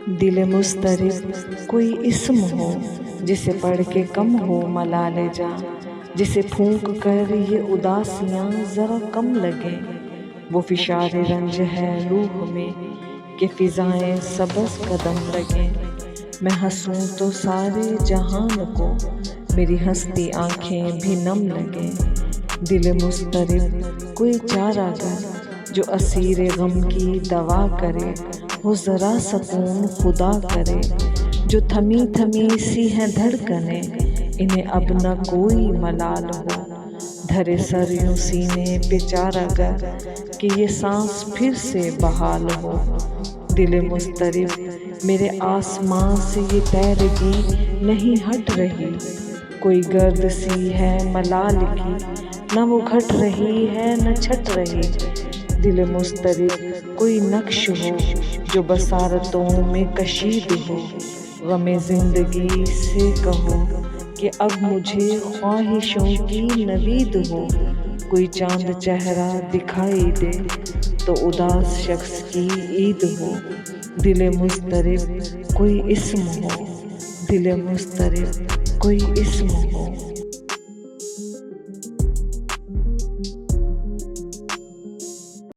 دل مضطرب کوئی اسم ہو جسے پڑھ کے کم ہو ملال جاں، جسے پھونک کر یہ اداسیاں ذرا کم لگیں۔ وہ فشار رنج ہے روح میں کہ فضائیں سبز قدم لگیں۔ میں ہنسوں تو سارے جہان کو میری ہنستی آنکھیں بھی نم لگیں۔ دل مضطرب کوئی چارہ گر جو اسیر غم کی دوا کرے، ہو ذرا سکون خدا کرے۔ جو تھمی تھمی سی ہیں دھڑکنیں، انہیں اب نہ کوئی ملال ہو۔ دھرے سر یوں سینے پہ چارہ گر کہ یہ سانس پھر سے بحال ہو۔ دل مضطرب میرے آسماں سے یہ تیرگی نہیں ہٹ رہی۔ کوئی گرد سی ہے ملال کی، نہ وہ گھٹ رہی ہے نہ چھٹ رہی۔ دل مضطرب کوئی نقش ہو جو بصارتوں میں کشید ہو۔ غم زندگی سے کہو کہ اب مجھے خواہشوں کی نوید ہو۔ کوئی چاند چہرہ دکھائی دے تو اداس شخص کی عید ہو۔ دل مضطرب کوئی اسم ہو، دل مضطرب کوئی اسم ہو۔